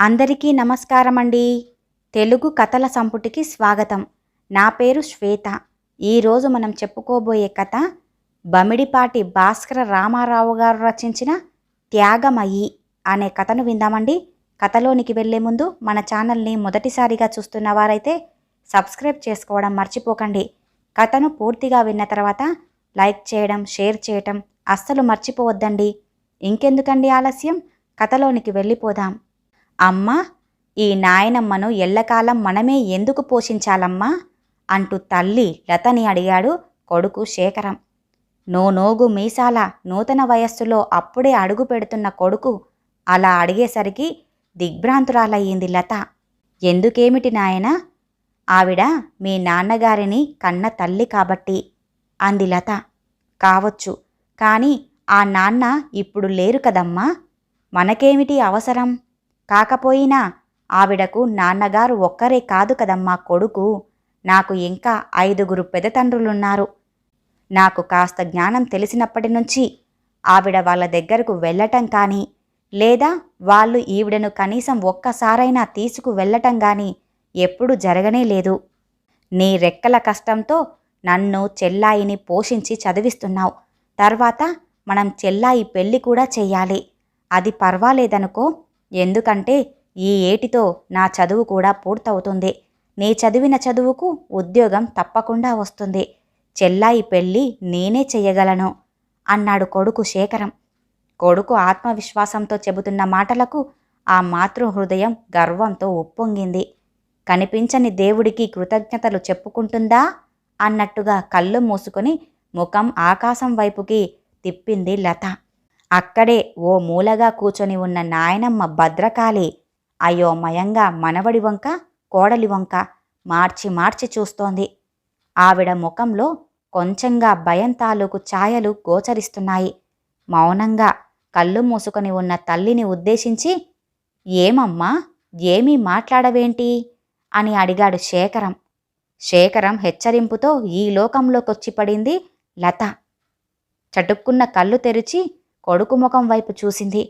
అందరికీ నమస్కారమండి. తెలుగు కథల సంపుటికి స్వాగతం. నా పేరు శ్వేత. ఈరోజు మనం చెప్పుకోబోయే కథ బమిడిపాటి భాస్కర రామారావు గారు రచించిన త్యాగమయి అనే కథను విందామండి. కథలోనికి వెళ్లే ముందు మన ఛానల్ని మొదటిసారిగా చూస్తున్న వారైతే సబ్స్క్రైబ్ చేసుకోవడం మర్చిపోకండి. కథను పూర్తిగా విన్న తర్వాత లైక్ చేయడం, షేర్ చేయటం అస్సలు మర్చిపోవద్దండి. ఇంకెందుకండి ఆలస్యం, కథలోనికి వెళ్ళిపోదాం. అమ్మా, ఈ నాయనమ్మను ఎల్లకాలం మనమే ఎందుకు పోషించాలమ్మా అంటూ తల్లి లతని అడిగాడు కొడుకు శేఖరం. నోనోగు మీసాల నూతన వయస్సులో అప్పుడే అడుగు పెడుతున్న కొడుకు అలా అడిగేసరికి దిగ్భ్రాంతురాలయ్యింది లత. ఎందుకేమిటి నాయనా? ఆవిడ మీ నాన్నగారిని కన్న తల్లి కాబట్టి అంది లత. కావచ్చు, కానీ ఆ నాన్న ఇప్పుడు లేరు కదమ్మా. మనకేమిటి అవసరం? కాకపోయినా ఆవిడకు నాన్నగారు ఒక్కరే కాదు కదమ్మా కొడుకు. నాకు ఇంకా 5 పెదతండ్రులున్నారు. నాకు కాస్త జ్ఞానం తెలిసినప్పటి నుంచి ఆవిడ వాళ్ళ దగ్గరకు వెళ్ళటం కానీ, లేదా వాళ్ళు ఈవిడను కనీసం ఒక్కసారైనా తీసుకు వెళ్ళటం కానీ ఎప్పుడూ జరగనే లేదు. నీ రెక్కల కష్టంతో నన్ను చెల్లాయిని పోషించి చదివిస్తున్నావు. తర్వాత మనం చెల్లాయి పెళ్లి కూడా చెయ్యాలి. అది పర్వాలేదనుకో. ఎందుకంటే ఈ ఏటితో నా చదువు కూడా పూర్తవుతుంది. నీ చదివిన చదువుకు ఉద్యోగం తప్పకుండా వస్తుంది. చెల్లాయి పెళ్ళి నేనే చెయ్యగలను అన్నాడు కొడుకు శేఖరం. కొడుకు ఆత్మవిశ్వాసంతో చెబుతున్న మాటలకు ఆ మాతృహృదయం గర్వంతో ఉప్పొంగింది. కనిపించని దేవుడికి కృతజ్ఞతలు చెప్పుకుంటుందా అన్నట్టుగా కళ్ళు మూసుకొని ముఖం ఆకాశం వైపుకి తిప్పింది లత. అక్కడే ఓ మూలగా కూర్చొని ఉన్న నాయనమ్మ భద్రకాళి అయోమయంగా మనవడి వంక, కోడలి వంక మార్చి మార్చి చూస్తోంది. ఆవిడ ముఖంలో కొంచెంగా భయం తాలూకు ఛాయలు గోచరిస్తున్నాయి. మౌనంగా కళ్ళు మూసుకొని ఉన్న తల్లిని ఉద్దేశించి, ఏమమ్మా, ఏమీ మాట్లాడవేంటి అని అడిగాడు శేఖరం. శేఖరం హెచ్చరింపుతో ఈ లోకంలోకొచ్చి పడింది లత. చటుక్కున్న కళ్ళు తెరిచి కొడుకు ముఖం వైపు చూసింది.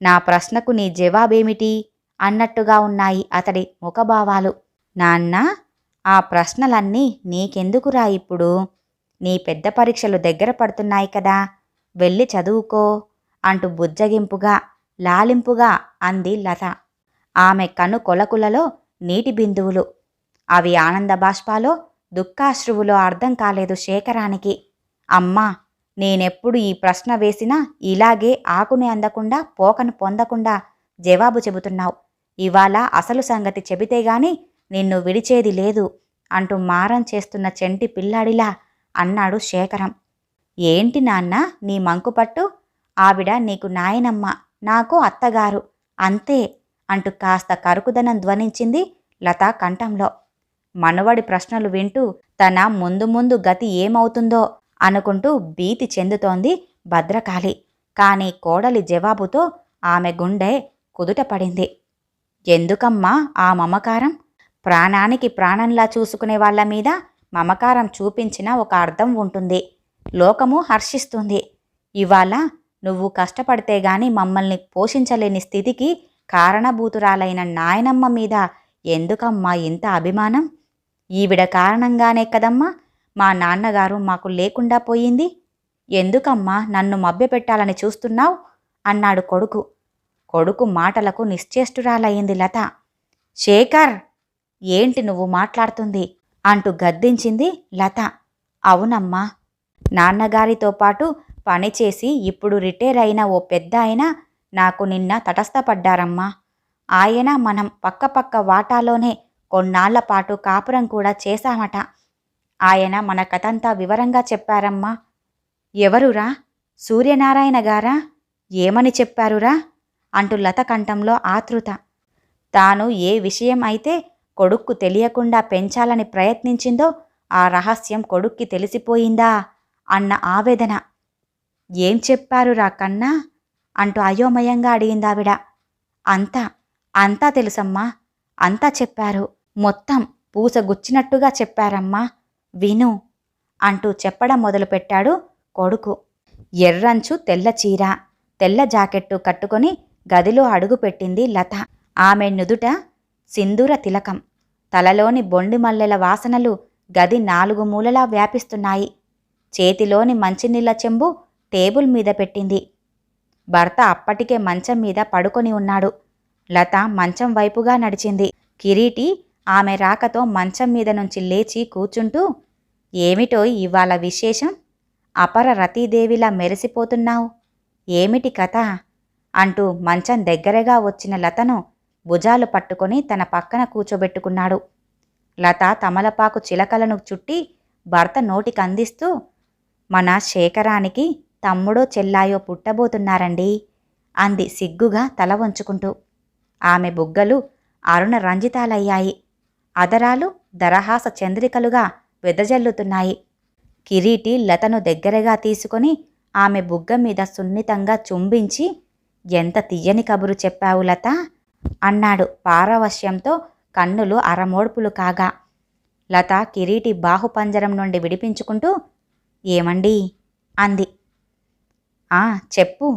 నా ప్రశ్నకు నీ జవాబేమిటి అన్నట్టుగా ఉన్నాయి అతడి ముఖభావాలు. నాన్నా, ఆ ప్రశ్నలన్నీ నీకెందుకురా ఇప్పుడు? నీ పెద్ద పరీక్షలు దగ్గర పడుతున్నాయి కదా, వెళ్ళి చదువుకో అంటూ బుజ్జగింపుగా, లాలింపుగా అంది లత. ఆమె కను కొలకులలో నీటి బిందువులు. అవి ఆనంద బాష్పాలో, దుఃఖాశ్రువులో అర్థం కాలేదు శేఖరానికి. అమ్మా, నేనెప్పుడు ఈ ప్రశ్న వేసినా ఇలాగే ఆకుని అందకుండా పోకను పొందకుండా జవాబు చెబుతున్నావు. ఇవాళ అసలు సంగతి చెబితేగాని నిన్ను విడిచేది లేదు అంటూ మారం చేస్తున్న చెంటి పిల్లాడిలా అన్నాడు శేఖరం. ఏంటి నాన్న నీ మంకుపట్టు? ఆవిడ నీకు నాయనమ్మ, నాకు అత్తగారు, అంతే అంటూ కాస్త కరుకుదనం ధ్వనించింది లత కంఠంలో. మనవడి ప్రశ్నలు వింటూ తన ముందు ముందు గతి ఏమవుతుందో అనుకుంటూ భీతి చెందుతోంది భద్రకాళి. కానీ కోడలి జవాబుతో ఆమె గుండె కుదుటపడింది. ఎందుకమ్మా ఆ మమకారం? ప్రాణానికి ప్రాణంలా చూసుకునే వాళ్ల మీద మమకారం చూపించిన ఒక అర్థం ఉంటుంది. లోకము హర్షిస్తుంది. ఇవాళ నువ్వు కష్టపడితే గాని మమ్మల్ని పోషించలేని స్థితికి కారణభూతురాలైన నాయనమ్మ మీద ఎందుకమ్మా ఇంత అభిమానం? ఈవిడ కారణంగానే కదమ్మా మా నాన్నగారు మాకు లేకుండా పోయింది. ఎందుకమ్మా నన్ను మభ్యపెట్టాలని చూస్తున్నావు అన్నాడు కొడుకు. కొడుకు మాటలకు నిశ్చేష్టురాలయ్యింది లత. శేఖర్, ఏంటి నువ్వు మాట్లాడుతుంది అంటూ గద్దించింది లత. అవునమ్మా, నాన్నగారితో పాటు పనిచేసి ఇప్పుడు రిటైర్ అయిన ఓ పెద్ద ఆయన నాకు నిన్న తటస్థపడ్డారమ్మా. ఆయన మనం పక్కపక్క వాటాలోనే కొన్నాళ్ల పాటు కాపురం కూడా చేశామట. ఆయన మన కథంతా వివరంగా చెప్పారమ్మా. ఎవరురా? సూర్యనారాయణ గారా? ఏమని చెప్పారురా అంటూ లత కంఠంలో ఆతృత. తాను ఏ విషయం అయితే కొడుక్కు తెలియకుండా పెంచాలని ప్రయత్నించిందో ఆ రహస్యం కొడుక్కి తెలిసిపోయిందా అన్న ఆవేదన. ఏం చెప్పారురా కన్నా అంటూ అయోమయంగా అడిగిందావిడ. అంతా అంతా తెలుసమ్మా, అంతా చెప్పారు. మొత్తం పూసగుచ్చినట్టుగా చెప్పారమ్మా, విను అంటూ చెప్పడం మొదలుపెట్టాడు కొడుకు. ఎర్రంచు తెల్ల చీర, తెల్ల జాకెట్టు కట్టుకొని గదిలో అడుగుపెట్టింది లత. ఆమె నుదుట సింధూర తిలకం, తలలోని బొండి మల్లెల వాసనలు గది 4 మూలలా వ్యాపిస్తున్నాయి. చేతిలోని మంచినీళ్ల చెంబు టేబుల్ మీద పెట్టింది. భర్త అప్పటికే మంచం మీద పడుకొని ఉన్నాడు. లత మంచం వైపుగా నడిచింది. కిరీటి ఆమె రాకతో మంచం మీద నుంచి లేచి కూర్చుంటూ, ఏమిటో ఇవాళ విశేషం? అపర రతీదేవిలా మెరిసిపోతున్నావు. ఏమిటి కథ? అంటూ మంచం దగ్గరగా వచ్చిన లతను భుజాలు పట్టుకొని తన పక్కన కూర్చోబెట్టుకున్నాడు. లత తమలపాకు చిలకలను చుట్టి భర్త నోటికందిస్తూ, మన శేఖరానికి తమ్ముడో చెల్లాయో పుట్టబోతున్నారండి అంది సిగ్గుగా తల వంచుకుంటూ. ఆమె బుగ్గలు అరుణ రంజితాలయ్యాయి. అదరాలు దరహాస చంద్రికలుగా వెదజల్లుతున్నాయి. కిరీటి లతను దగ్గరగా తీసుకొని ఆమె బుగ్గ మీద సున్నితంగా చుంబించి, ఎంత తియ్యని కబురు చెప్పావు లత అన్నాడు పారవశ్యంతో కన్నులు అరమోడ్పులు కాగా. లత కిరీటి బాహుపంజరం నుండి విడిపించుకుంటూ, ఏమండీ అంది. చెప్పు.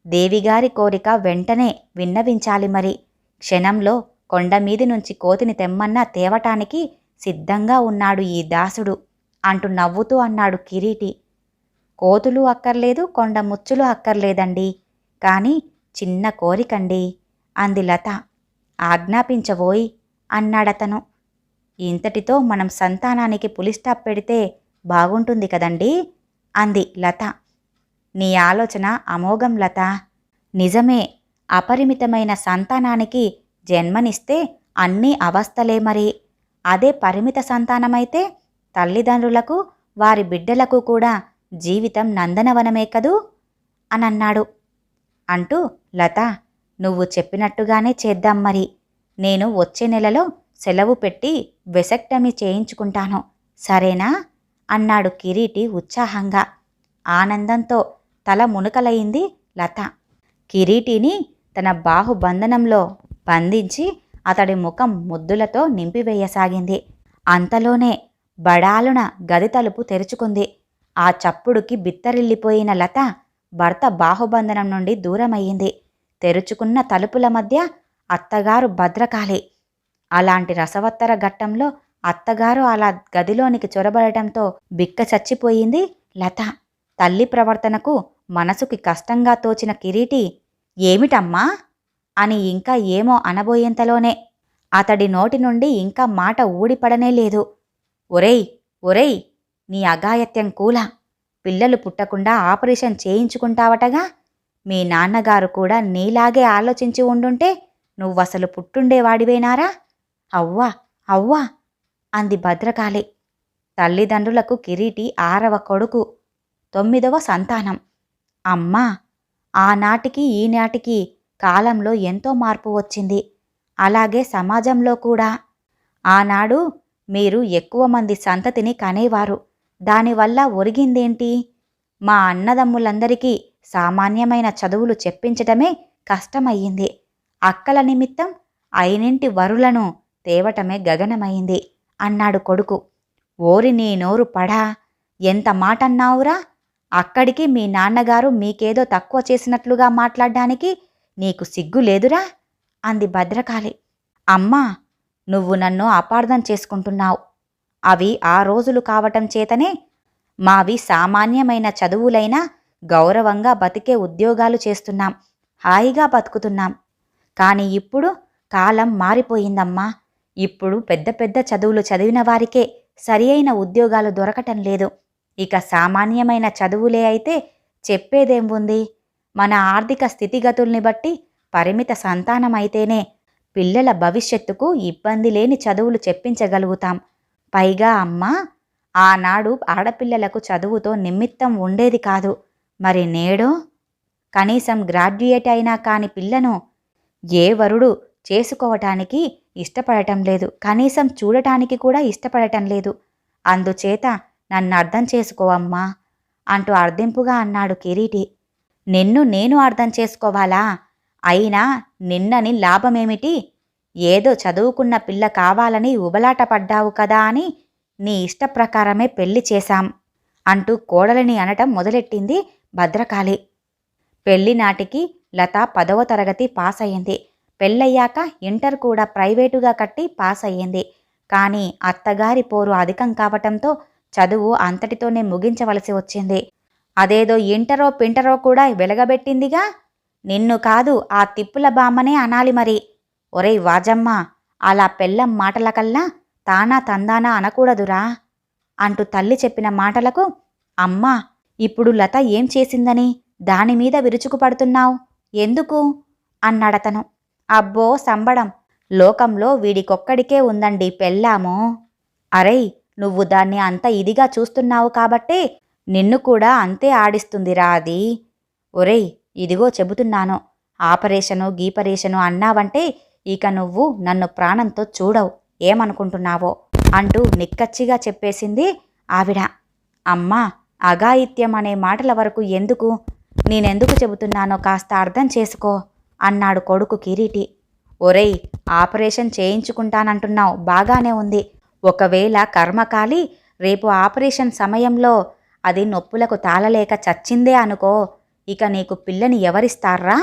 దేవిగారి కోరిక వెంటనే విన్నవించాలి మరి. క్షణంలో కొండమీది నుంచి కోతిని తెమ్మన్నా తేవటానికి సిద్ధంగా ఉన్నాడు ఈ దాసుడు అంటూ నవ్వుతూ అన్నాడు కిరీటి. కోతులు అక్కర్లేదు, కొండ ముచ్చులు అక్కర్లేదండి, కానీ చిన్న కోరికండి అంది లత. ఆజ్ఞాపించబోయ్ అన్నాడతను. ఇంతటితో మనం సంతానానికి పులిస్టాప్ పెడితే బాగుంటుంది కదండీ అంది లత. నీ ఆలోచన అమోఘం లత. నిజమే, అపరిమితమైన సంతానానికి జన్మనిస్తే అన్నీ అవస్థలే మరి. అదే పరిమిత సంతానమైతే తల్లిదండ్రులకు వారి బిడ్డలకు కూడా జీవితం నందనవనమే కదూ అనన్నాడు. అంటూ, లత, నువ్వు చెప్పినట్టుగానే చేద్దాం మరి. నేను వచ్చే నెలలో సెలవు పెట్టి వెసెక్టమీ చేయించుకుంటాను, సరేనా అన్నాడు కిరీటి ఉత్సాహంగా. ఆనందంతో తల మునకలయింది లత. కిరీటిని తన బాహుబంధనంలో బంధించి అతడి ముఖం ముద్దులతో నింపివేయసాగింది. అంతలోనే బడాలున గది తలుపు తెరుచుకుంది. ఆ చప్పుడుకి బిత్తరిల్లిపోయిన లత భర్త బాహుబంధనం నుండి దూరమయ్యింది. తెరుచుకున్న తలుపుల మధ్య అత్తగారు భద్రకాళి. అలాంటి రసవత్తర ఘట్టంలో అత్తగారు అలా గదిలోనికి చొరబడటంతో బిక్క చచ్చిపోయింది లత. తల్లి ప్రవర్తనకు మనసుకి కష్టంగా తోచిన కిరీటి, ఏమిటమ్మా అని ఇంకా ఏమో అనబోయేంతలోనే అతడి నోటి నుండి ఇంకా మాట ఊడిపడనే లేదు. ఒరేయ్ ఒరేయ్, నీ అఘాయత్యం కూలా. పిల్లలు పుట్టకుండా ఆపరేషన్ చేయించుకుంటావటగా. మీ నాన్నగారు కూడా నీలాగే ఆలోచించి ఉండుంటే నువ్వసలు పుట్టుండేవాడివేనారా? అవ్వా అవ్వా అంది భద్రకాళి. తల్లిదండ్రులకు కిరీటి 6వ కొడుకు, 9వ సంతానం. అమ్మా, ఆనాటికి ఈనాటికి కాలంలో ఎంతో మార్పు వచ్చింది. అలాగే సమాజంలో కూడా. ఆనాడు మీరు ఎక్కువ మంది సంతతిని కనేవారు. దానివల్ల ఒరిగిందేంటి? మా అన్నదమ్ములందరికీ సామాన్యమైన చదువులు చెప్పించటమే కష్టమయ్యింది. అక్కల నిమిత్తం అయినింటి వరులను తేవటమే గగనమైంది అన్నాడు కొడుకు. ఓరి నీ నోరు పడా, ఎంత మాటన్నావురా? అక్కడికి మీ నాన్నగారు మీకేదో తక్కువ చేసినట్లుగా మాట్లాడ్డానికి నీకు సిగ్గులేదురా అంది భద్రకాళి. అమ్మా, నువ్వు నన్ను అపార్థం చేసుకుంటున్నావు. అవి ఆ రోజులు కావటం చేతనే మావి సామాన్యమైన చదువులైనా గౌరవంగా బతికే ఉద్యోగాలు చేస్తున్నాం, హాయిగా బతుకుతున్నాం. కాని ఇప్పుడు కాలం మారిపోయిందమ్మా. ఇప్పుడు పెద్ద పెద్ద చదువులు చదివిన వారికే సరి అయిన ఉద్యోగాలు దొరకటం లేదు. ఇక సామాన్యమైన చదువులే అయితే చెప్పేదేం ఉంది? మన ఆర్థిక స్థితిగతుల్ని బట్టి పరిమిత సంతానమైతేనే పిల్లల భవిష్యత్తుకు ఇబ్బంది లేని చదువులు చెప్పించగలుగుతాం. పైగా అమ్మా, ఆనాడు ఆడపిల్లలకు చదువుతో నిమిత్తం ఉండేది కాదు. మరి నేడో కనీసం గ్రాడ్యుయేట్ అయినా కాని పిల్లను ఏ వరుడు చేసుకోవటానికి ఇష్టపడటం లేదు, కనీసం చూడటానికి కూడా ఇష్టపడటం లేదు. అందుచేత నన్ను అర్థం చేసుకోవమ్మా అంటూ అర్థింపుగా అన్నాడు కిరీటి. నిన్ను నేను అర్థం చేసుకోవాలా? అయినా నిన్నని లాభమేమిటి? ఏదో చదువుకున్న పిల్ల కావాలని ఉబలాట పడ్డావు కదా అని నీ ఇష్టప్రకారమే పెళ్లి చేశాం అంటూ కోడలిని అనటం మొదలెట్టింది భద్రకాళి. పెళ్లి నాటికి లత 10వ తరగతి పాస్ అయింది. పెళ్ళయ్యాక ఇంటర్ కూడా ప్రైవేటుగా కట్టి పాస్ అయ్యింది. కానీ అత్తగారి పోరు అధికం కావటంతో చదువు అంతటితోనే ముగించవలసి వచ్చింది. అదేదో ఇంటరో పింటరో కూడా వెలగబెట్టిందిగా. నిన్ను కాదు, ఆ తిప్పుల బామ్మనే అనాలి మరి. ఒరేయ్ వాజమ్మ, అలా పెళ్ళం మాటలకల్లా తానా తందానా అనకూడదురా అంటూ తల్లి చెప్పిన మాటలకు, అమ్మా, ఇప్పుడు లత ఏం చేసిందని దానిమీద విరుచుకుపడుతున్నావు? ఎందుకు అన్నాడతను. అబ్బో సంబడం, లోకంలో వీడికొక్కడికే ఉందండి పెళ్ళాము. అరేయ్, నువ్వు దాన్ని అంత ఇదిగా చూస్తున్నావు కాబట్టే నిన్ను కూడా అంతే ఆడిస్తుందిరా అది. ఒరేయ్, ఇదిగో చెబుతున్నాను, ఆపరేషను గీపరేషను అన్నావంటే ఇక నువ్వు నన్ను ప్రాణంతో చూడవు, ఏమనుకుంటున్నావో అంటూ నిక్కచ్చిగా చెప్పేసింది ఆవిడ. అమ్మా, అఘాయిత్యం అనే మాటల వరకు ఎందుకు? నేనెందుకు చెబుతున్నానో కాస్త అర్థం చేసుకో అన్నాడు కొడుకు కిరీటి. ఒరేయ్, ఆపరేషన్ చేయించుకుంటానంటున్నావు, బాగానే ఉంది. ఒకవేళ కర్మకాలి రేపు ఆపరేషన్ సమయంలో అది నొప్పులకు తాళలేక చచ్చిందే అనుకో, ఇక నీకు పిల్లని ఎవరిస్తారా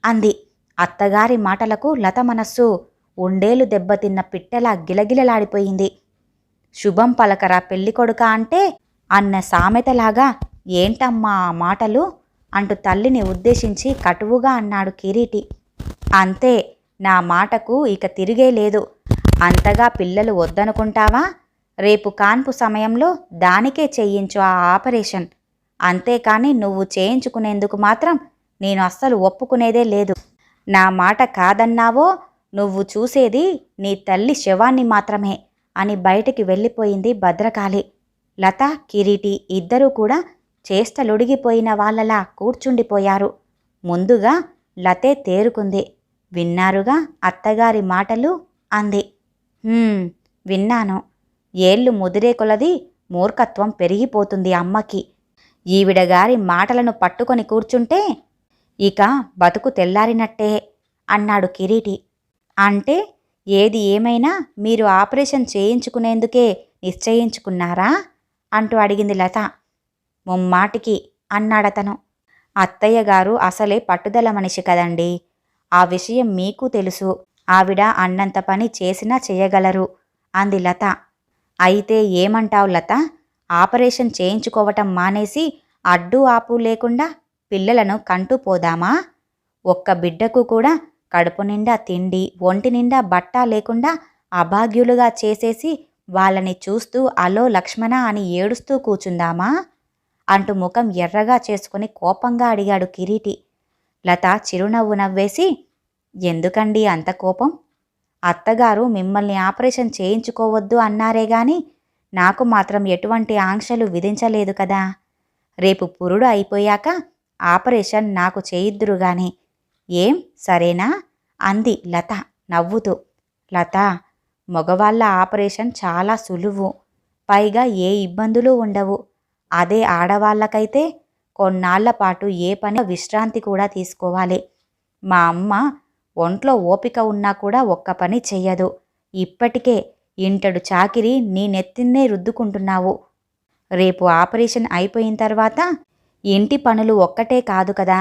అంది. అత్తగారి మాటలకు లత మనస్సు ఉండేలు దెబ్బతిన్న పిట్టలా గిలగిలలాడిపోయింది. శుభం పలకరా పెళ్ళికొడుక అంటే అన్న సామెతలాగా ఏంటమ్మా ఆ మాటలు అంటూ తల్లిని ఉద్దేశించి కటువుగా అన్నాడు కిరీటి. అంతే, నా మాటకు ఇక తిరిగే లేదు. అంతగా పిల్లలు వద్దనుకుంటావా? రేపు కాన్పు సమయంలో దానికే చెయ్యించు ఆ ఆపరేషన్. అంతేకాని నువ్వు చేయించుకునేందుకు మాత్రం నేను అస్సలు ఒప్పుకునేదే లేదు. నా మాట కాదన్నావో నువ్వు చూసేది నీ తల్లి శవాన్ని మాత్రమే అని బయటికి వెళ్ళిపోయింది భద్రకాళి. లత, కిరీటి ఇద్దరూ కూడా చేష్టలుడిగిపోయిన వాళ్ళలా కూర్చుండిపోయారు. ముందుగా లతే తేరుకుంది. విన్నారుగా అత్తగారి మాటలు అంది. విన్నాను. ఏళ్ళు ముదిరే కొలది మూర్ఖత్వం పెరిగిపోతుంది అమ్మకి. ఈవిడగారి మాటలను పట్టుకొని కూర్చుంటే ఇక బతుకు తెల్లారినట్టే అన్నాడు కిరీటి. అంటే ఏది ఏమైనా మీరు ఆపరేషన్ చేయించుకునేందుకే నిశ్చయించుకున్నారా అంటూ అడిగింది లత. ముమ్మాటికి అన్నాడతను. అత్తయ్య గారు అసలే పట్టుదల మనిషి కదండి. ఆ విషయం మీకు తెలుసు. ఆవిడ అన్నంత పని చేసినా చేయగలరు అంది లత. అయితే ఏమంటావు లత? ఆపరేషన్ చేయించుకోవటం మానేసి అడ్డు ఆపు లేకుండా పిల్లలను కంటూ పోదామా? ఒక్క బిడ్డకు కూడా కడుపు నిండా తిండి, ఒంటి నిండా బట్ట లేకుండా అభాగ్యులుగా చేసేసి వాళ్ళని చూస్తూ అలో లక్ష్మణ అని ఏడుస్తూ కూచుందామా అంటూ ముఖం ఎర్రగా చేసుకుని కోపంగా అడిగాడు కిరీటి. లత చిరునవ్వు నవ్వేసి, ఎందుకండి అంత కోపం? అత్తగారు మిమ్మల్ని ఆపరేషన్ చేయించుకోవద్దు అన్నారే గాని నాకు మాత్రం ఎటువంటి ఆంక్షలు విధించలేదు కదా. రేపు పురుడు అయిపోయాక ఆపరేషన్ నాకు చేయిద్దురుగాని. ఏం సరేనా అంది లత నవ్వుతూ. లత, మగవాళ్ళ ఆపరేషన్ చాలా సులువు, పైగా ఏ ఇబ్బందులు ఉండవు. అదే ఆడవాళ్ళకైతే కొన్నాళ్ల పాటు ఏ పని విశ్రాంతి కూడా తీసుకోవాలి. మా అమ్మ ఒంట్లో ఓపిక ఉన్నా కూడా ఒక్క పని చెయ్యదు. ఇప్పటికే ఇంటడు చాకిరి నీ నెత్తిన్నే రుద్దుకుంటున్నావు. రేపు ఆపరేషన్ అయిపోయిన తర్వాత ఇంటి పనులు ఒక్కటే కాదు కదా,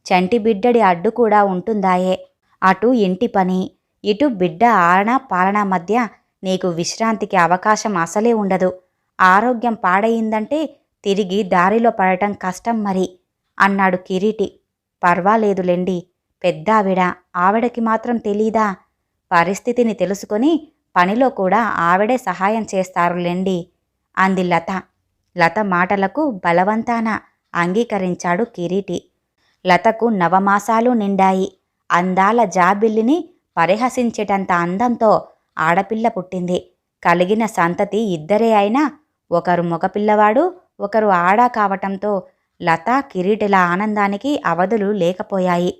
చంటి బిడ్డడి అడ్డు కూడా ఉంటుందాయే. అటు ఇంటి పని, ఇటు బిడ్డ ఆలనా పాలనా మధ్య నీకు విశ్రాంతికి అవకాశం అసలే ఉండదు. ఆరోగ్యం పాడయిందంటే తిరిగి దారిలో పడటం కష్టం మరి అన్నాడు కిరీటి. పర్వాలేదులేండి, పెద్దావిడ, ఆవిడకి మాత్రం తెలీదా? పరిస్థితిని తెలుసుకొని పనిలో కూడా ఆవిడే సహాయం చేస్తారులేండి అంది లత. లత మాటలకు బలవంతాన అంగీకరించాడు కిరీటి. లతకు నవమాసాలు నిండాయి. అందాల జాబిల్లిని పరిహసించేటంత అందంతో ఆడపిల్ల పుట్టింది. కలిగిన సంతతి ఇద్దరే అయినా ఒకరు మగపిల్లవాడు, ఒకరు ఆడా కావటంతో లత, కిరీటిల ఆనందానికి అవధులు లేకపోయాయి.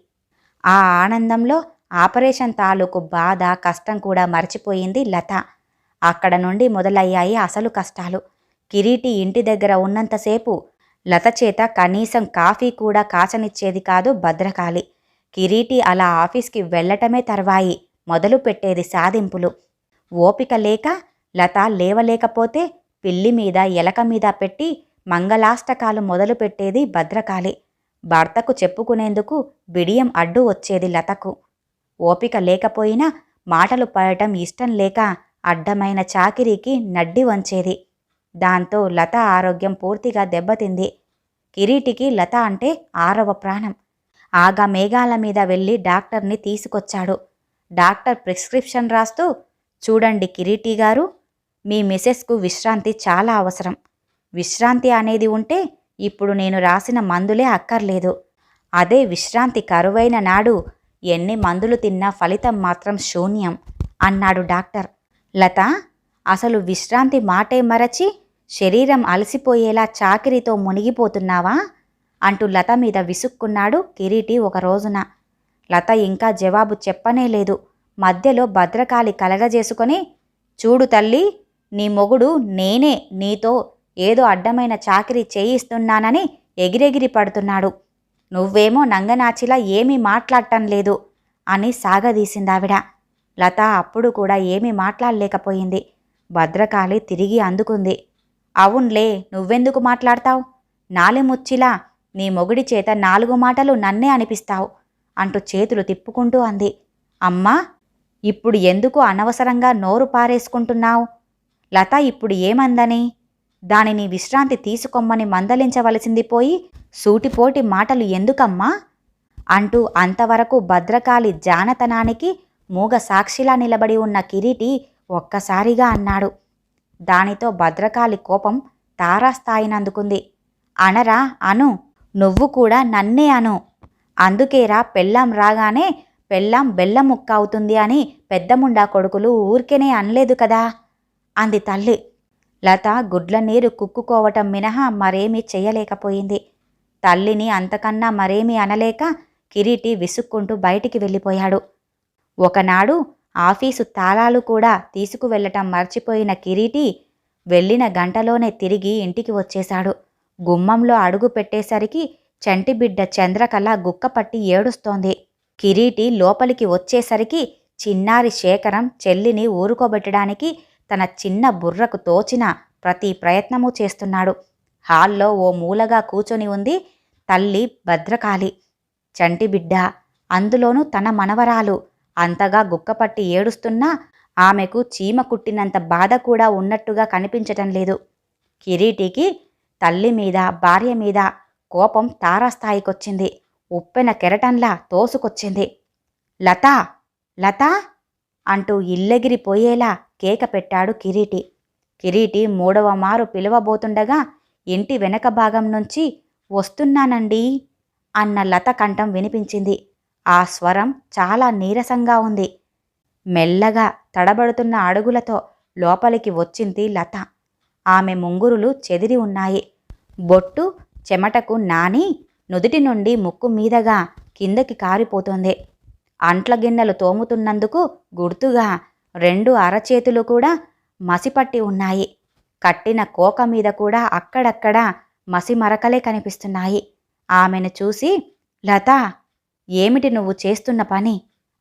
ఆ ఆనందంలో ఆపరేషన్ తాలూకు బాధ, కష్టం కూడా మర్చిపోయింది లత. అక్కడ నుండి మొదలయ్యాయి అసలు కష్టాలు. కిరీటి ఇంటి దగ్గర ఉన్నంతసేపు లత చేత కనీసం కాఫీ కూడా కాచనిచ్చేది కాదు భద్రకాళి. కిరీటి అలా ఆఫీస్కి వెళ్లటమే తర్వాయి మొదలు పెట్టేది సాధింపులు. ఓపిక లేక లత లేవలేకపోతే పిల్లి మీద, ఎలక మీద పెట్టి మంగళాష్టకాలు మొదలు పెట్టేది భద్రకాళి. భర్తకు చెప్పుకునేందుకు బిడియం అడ్డు వచ్చేది లతకు. ఓపిక లేకపోయినా మాటలు పడటం ఇష్టం లేక అడ్డమైన చాకిరీకి నడ్డి వంచేది. దాంతో లత ఆరోగ్యం పూర్తిగా దెబ్బతింది. కిరీటికి లత అంటే 6వ ప్రాణం. ఆగా మేఘాల మీద వెళ్ళి డాక్టర్ని తీసుకొచ్చాడు. డాక్టర్ ప్రిస్క్రిప్షన్ రాస్తూ, చూడండి కిరీటి గారు, మీ మిసెస్కు విశ్రాంతి చాలా అవసరం. విశ్రాంతి అనేది ఉంటే ఇప్పుడు నేను రాసిన మందులే అక్కర్లేదు. అదే విశ్రాంతి కరువైన నాడు ఎన్ని మందులు తిన్నా ఫలితం మాత్రం శూన్యం అన్నాడు డాక్టర్. లత, అసలు విశ్రాంతి మాటే మరచి శరీరం అలసిపోయేలా చాకిరీతో మునిగిపోతున్నావా అంటూ లత మీద విసుక్కున్నాడు కిరీటి ఒక రోజున. లత ఇంకా జవాబు చెప్పనేలేదు. మధ్యలో భద్రకాళి కలగజేసుకొని, చూడు తల్లి, నీ మొగుడు నేనే నీతో ఏదో అడ్డమైన చాకిరీ చేయిస్తున్నానని ఎగిరెగిరి పడుతున్నాడు. నువ్వేమో నంగనాచిలా ఏమీ మాట్లాడటం లేదు అని సాగదీసిందావిడ. లత అప్పుడు కూడా ఏమీ మాట్లాడలేకపోయింది. భద్రకాళి తిరిగి అందుకుంది. అవున్లే, నువ్వెందుకు మాట్లాడతావు? నాలిముచ్చిలా నీ మొగుడి చేత 4 మాటలు నన్నే అనిపిస్తావు అంటూ చేతులు తిప్పుకుంటూ అంది. అమ్మా, ఇప్పుడు ఎందుకు అనవసరంగా నోరు పారేసుకుంటున్నావు? లత ఇప్పుడు ఏమందని? దానిని విశ్రాంతి తీసుకోమ్మని మందలించవలసింది పోయి సూటిపోటి మాటలు ఎందుకమ్మా అంటూ అంతవరకు భద్రకాళి జానతనానికి మూగ సాక్షిలా నిలబడి ఉన్న కిరీటి ఒక్కసారిగా అన్నాడు. దానితో భద్రకాళి కోపం తారాస్థాయినందుకుంది. అనరా, అను, నువ్వు కూడా నన్నే అను. అందుకేరా పెళ్ళాం రాగానే పెళ్ళాం బెల్లం ముక్క అవుతుంది అని పెద్దముండా కొడుకులు ఊరికేనే అనలేదు కదా అంది తల్లి. లత గుడ్ల నీరు కుక్కుకోవటం మినహా మరేమీ చెయ్యలేకపోయింది. తల్లిని అంతకన్నా మరేమీ అనలేక కిరీటి విసుక్కుంటూ బయటికి వెళ్ళిపోయాడు. ఒకనాడు ఆఫీసు తాళాలు కూడా తీసుకువెళ్లటం మర్చిపోయిన కిరీటి వెళ్ళిన గంటలోనే తిరిగి ఇంటికి వచ్చేశాడు. గుమ్మంలో అడుగు పెట్టేసరికి చంటిబిడ్డ చంద్రకళ గుక్కపట్టి ఏడుస్తోంది. కిరీటి లోపలికి వచ్చేసరికి చిన్నారి శేఖరం చెల్లిని ఊరుకోబెట్టడానికి తన చిన్న బుర్రకు తోచిన ప్రతి ప్రయత్నమూ చేస్తున్నాడు. హాల్లో ఓ మూలగా కూచొని ఉంది తల్లి భద్రకాళి. చంటిబిడ్డ, అందులోనూ తన మనవరాలు అంతగా గుక్కపట్టి ఏడుస్తున్నా ఆమెకు చీమ కుట్టినంత బాధ కూడా ఉన్నట్టుగా కనిపించటం లేదు. కిరీటికి తల్లి మీద, భార్య మీద కోపం తారాస్థాయికొచ్చింది. ఉప్పెన కెరటంలా తోసుకొచ్చింది. లతా, లతా అంటూ ఇల్లెగిరిపోయేలా కేక పెట్టాడు కిరీటి. కిరీటి 3వ మారు పిలవబోతుండగా ఇంటి వెనక భాగం నుంచి వస్తున్నానండి అన్న లత కంఠం వినిపించింది. ఆ స్వరం చాలా నీరసంగా ఉంది. మెల్లగా తడబడుతున్న అడుగులతో లోపలికి వచ్చింది లత. ఆమె ముంగురులు చెదిరి ఉన్నాయి. బొట్టు చెమటకు నాని నుదుటి నుండి ముక్కు మీదగా కిందకి కారిపోతోంది. అంట్ల గిన్నెలు తోముతున్నందుకు గుర్తుగా 2 అరచేతులు కూడా మసిపట్టి ఉన్నాయి. కట్టిన కోక మీద కూడా అక్కడక్కడ మసిమరకలే కనిపిస్తున్నాయి. ఆమెను చూసి, లతా, ఏమిటి నువ్వు చేస్తున్న పని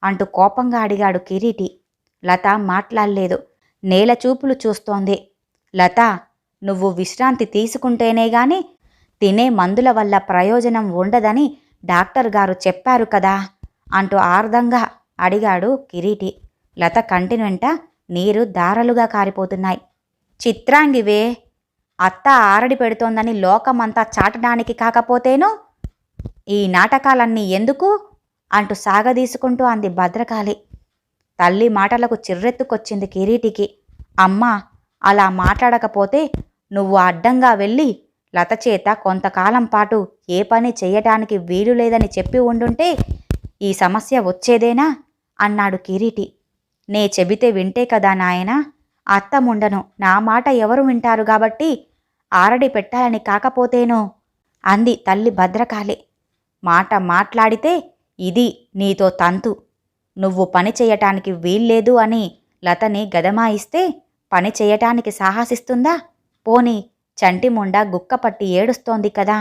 అంటూ కోపంగా అడిగాడు కిరీటి. లత మాట్లాడలేదు. నేల చూపులు చూస్తోంది. లతా, నువ్వు విశ్రాంతి తీసుకుంటేనే గాని తినే మందుల వల్ల ప్రయోజనం ఉండదని డాక్టర్ గారు చెప్పారు కదా అంటూ ఆర్దంగా అడిగాడు కిరీటి. లత కంటి వెంట నీరు దారలుగా కారిపోతున్నాయి. చిత్రాంగివే, అత్త ఆరడి పెడుతోందని లోకమంతా చాటడానికి కాకపోతేనో ఈ నాటకాలన్నీ ఎందుకు అంటూ సాగదీసుకుంటూ అంది భద్రకాళి. తల్లి మాటలకు చిర్రెత్తుకొచ్చింది కిరీటికి. అమ్మా, అలా మాట్లాడకపోతే నువ్వు అడ్డంగా వెళ్ళి లత చేత కొంతకాలం పాటు ఏ పని చెయ్యటానికి వీలు లేదని చెప్పి ఉండుంటే ఈ సమస్య వచ్చేదేనా అన్నాడు కిరీటి. నే చెబితే వింటే కదా నాయనా, అత్తముండను, నా మాట ఎవరు వింటారు కాబట్టి ఆరడి పెట్టాలని కాకపోతేనో అంది తల్లి భద్రకాళి. మాట మాట్లాడితే ఇది నీతో తంతు. నువ్వు పని చెయ్యటానికి వీల్లేదు అని లతని గదమాయిస్తే పని చెయ్యటానికి సాహసిస్తుందా? పోనీ చంటిముండ గుక్కపట్టి ఏడుస్తోంది కదా,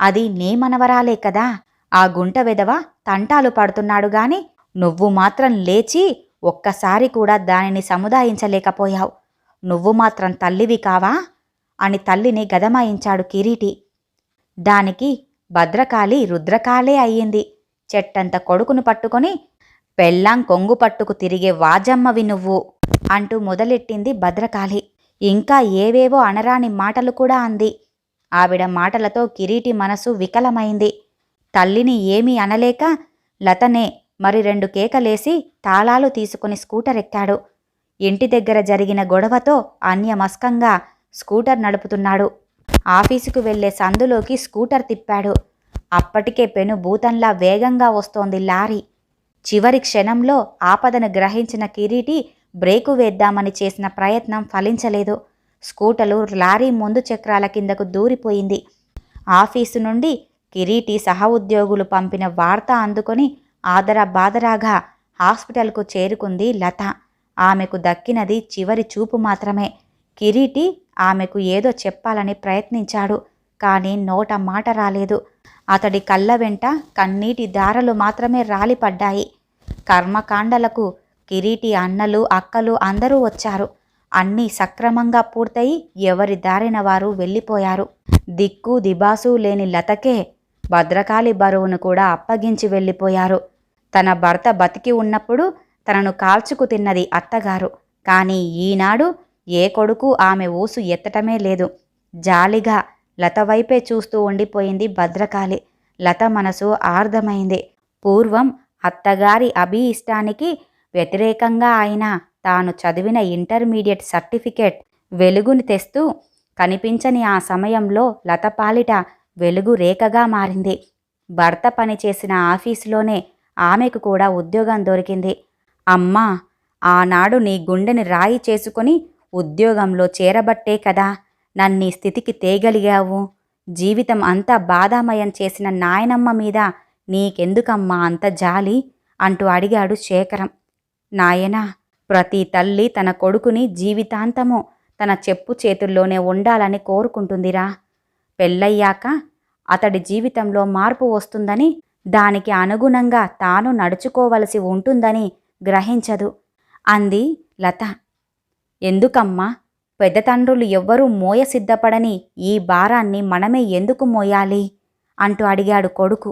అది నీ మనవరాలే కదా. ఆ గుంట వెదవ తంటాలు పడుతున్నాడు గాని నువ్వు మాత్రం లేచి ఒక్కసారి కూడా దానిని సముదాయించలేకపోయావు. నువ్వు మాత్రం తల్లివి కావా అని తల్లిని గదమాయించాడు కిరీటి. దానికి భద్రకాళి రుద్రకాళే అయ్యింది. చెట్టంత కొడుకును పట్టుకొని పెళ్ళాం కొంగు పట్టుకు తిరిగే వాజమ్మవి నువ్వు అంటూ మొదలెట్టింది భద్రకాళి. ఇంకా ఏవేవో అనరాని మాటలు కూడా అంది. ఆవిడ మాటలతో కిరీటి మనసు వికలమైంది. తల్లిని ఏమీ అనలేక లతనే మరి 2 కేకలేసి తాళాలు తీసుకుని స్కూటర్ ఎక్కాడు. ఇంటి దగ్గర జరిగిన గొడవతో అన్యమస్కంగా స్కూటర్ నడుపుతున్నాడు. ఆఫీసుకు వెళ్లే సందులోకి స్కూటర్ తిప్పాడు. అప్పటికే పెను భూతంలా వేగంగా వస్తోంది లారీ. చివరి క్షణంలో ఆపదను గ్రహించిన కిరీటి బ్రేకు వేద్దామని చేసిన ప్రయత్నం ఫలించలేదు. స్కూటరు లారీ ముందు చక్రాల కిందకు దూరిపోయింది. ఆఫీసు నుండి కిరీటి సహోద్యోగులు పంపిన వార్త అందుకొని ఆదరబాదరాగా హాస్పిటల్కు చేరుకుంది లత. ఆమెకు దక్కినది చివరి చూపు మాత్రమే. కిరీటి ఆమెకు ఏదో చెప్పాలని ప్రయత్నించాడు. కానీ నోట మాట రాలేదు. అతడి కళ్ళ వెంట కన్నీటి దారలు మాత్రమే రాలిపడ్డాయి. కర్మకాండలకు కిరీటి అన్నలు అక్కలు అందరూ వచ్చారు. అన్నీ సక్రమంగా పూర్తయి ఎవరి దారిన వారు వెళ్ళిపోయారు. దిక్కు దిబాసు లేని లతకే భద్రకాళి బరువును కూడా అప్పగించి వెళ్ళిపోయారు. తన భర్త బతికి ఉన్నప్పుడు తనను కాల్చుకు తిన్నది అత్తగారు. కానీ ఈనాడు ఏ కొడుకు ఆమె ఊసు ఎత్తటమే లేదు. జాలిగా లత వైపే చూస్తూ ఉండిపోయింది భద్రకాళి. లత మనసు ఆర్ద్రమైంది. పూర్వం అత్తగారి అభీష్టానికి వ్యతిరేకంగా అయినా తాను చదివిన ఇంటర్మీడియట్ సర్టిఫికెట్ వెలుగుని తెస్తూ కనిపించని ఆ సమయంలో లత పాలిట వెలుగు రేఖగా మారింది. భర్త పనిచేసిన ఆఫీసులోనే ఆమెకు కూడా ఉద్యోగం దొరికింది. అమ్మా, ఆనాడు నీ గుండెని రాయి చేసుకొని ఉద్యోగంలో చేరబట్టే కదా నన్నీ స్థితికి తేగలిగావు. జీవితం అంతా బాధామయం చేసిన నాయనమ్మ మీద నీకెందుకమ్మా అంత జాలి అంటూ అడిగాడు శేఖరం. నాయనా, ప్రతి తల్లి తన కొడుకుని జీవితాంతము తన చెప్పు చేతుల్లోనే ఉండాలని కోరుకుంటుందిరా. పెళ్ళయ్యాక అతడి జీవితంలో మార్పు వస్తుందని, దానికి అనుగుణంగా తాను నడుచుకోవలసి ఉంటుందని గ్రహించదు అంది లత. ఎందుకమ్మా, పెద్ద తండ్రులు ఎవ్వరూ మోయ సిద్ధపడని ఈ భారాన్ని మనమే ఎందుకు మోయాలి అంటూ అడిగాడు కొడుకు.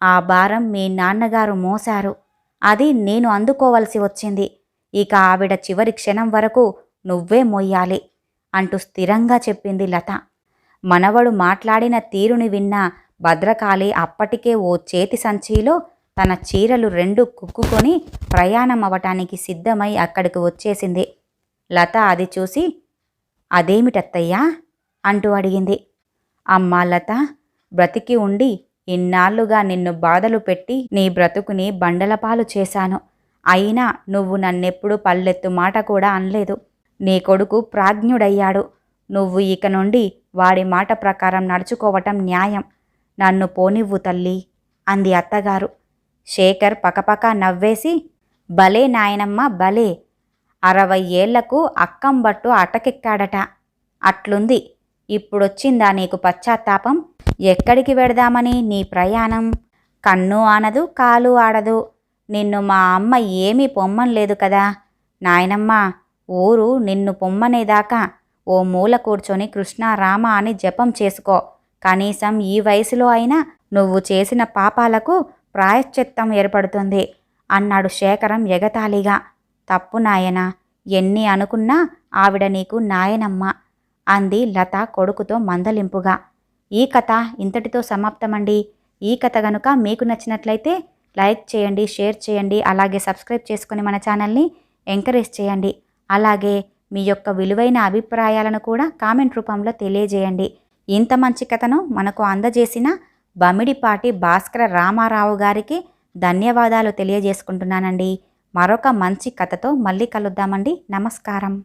ఆ భారం మీ నాన్నగారు మోశారు. అది నేను అందుకోవలసి వచ్చింది. ఇక ఆవిడ చివరి క్షణం వరకు నువ్వే మోయాలి అంటూ స్థిరంగా చెప్పింది లత. మనవడు మాట్లాడిన తీరుని విన్న భద్రకాళి అప్పటికే ఓ చేతి సంచిలో తన చీరలు 2 కుక్కుకొని ప్రయాణం అవటానికి సిద్ధమై అక్కడికి వచ్చేసింది. లత అది చూసి, అదేమిటత్తయ్యా అంటూ అడిగింది. అమ్మా లత, బ్రతికి ఉండి ఇన్నాళ్లుగా నిన్ను బాధలు పెట్టి నీ బ్రతుకుని బండలపాలు చేశాను. అయినా నువ్వు నన్నెప్పుడు పల్లెత్తు మాట కూడా అనలేదు. నీ కొడుకు ప్రాజ్ఞుడయ్యాడు. నువ్వు ఇక నుండి వాడి మాట ప్రకారం నడుచుకోవటం న్యాయం. నన్ను పోనివ్వు తల్లి అంది అత్తగారు. శేఖర్ పకపక నవ్వేసి, భలే నాయనమ్మ భలే, 60 ఏళ్లకు అక్కంబట్టు అటకెక్కాడట. అట్లుంది. ఇప్పుడొచ్చిందా నీకు పశ్చాత్తాపం? ఎక్కడికి వెడదామని నీ ప్రయాణం? కన్ను ఆనదు, కాలు ఆడదు. నిన్ను మా అమ్మ ఏమీ పొమ్మనలేదు కదా నాయనమ్మ. ఊరు నిన్ను పొమ్మనేదాకా ఓ మూల కూర్చొని కృష్ణారామ అని జపం చేసుకో. కనీసం ఈ వయసులో అయినా నువ్వు చేసిన పాపాలకు ప్రాయశ్చిత్తం ఏర్పడుతుంది అన్నాడు శేఖరం ఎగతాళిగా. తప్పు నాయనా, ఎన్ని అనుకున్నా ఆవిడ నీకు నాయనమ్మ అంది లత కొడుకుతో మందలింపుగా. ఈ కథ ఇంతటితో సమాప్తమండి. ఈ కథ గనుక మీకు నచ్చినట్లయితే లైక్ చేయండి, షేర్ చేయండి, అలాగే సబ్స్క్రైబ్ చేసుకుని మన ఛానల్ని ఎంకరేజ్ చేయండి. అలాగే మీ యొక్క విలువైన అభిప్రాయాలను కూడా కామెంట్ రూపంలో తెలియజేయండి. ఇంత మంచి కథను మనకు అందజేసిన బమిడిపాటి భాస్కర రామారావు గారికి ధన్యవాదాలు తెలియజేసుకుంటున్నానండి. మరొక మంచి కథతో మళ్ళీ కలుద్దామండి. నమస్కారం.